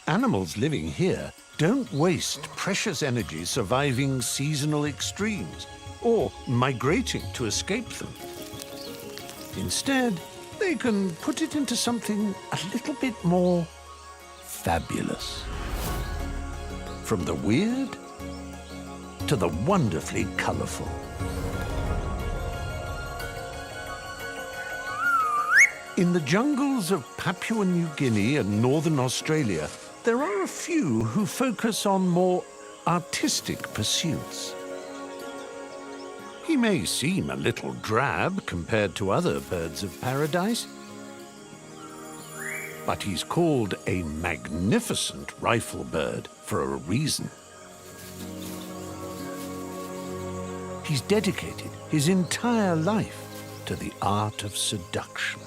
Animals living here don't waste precious energy surviving seasonal extremes or migrating to escape them. Instead, they can put it into something a little bit more fabulous. From the weird to the wonderfully colorful. In the jungles of Papua New Guinea and northern Australia, there are a few who focus on more artistic pursuits. He may seem a little drab compared to other birds of paradise, but he's called a magnificent rifle bird for a reason. He's dedicated his entire life to the art of seduction.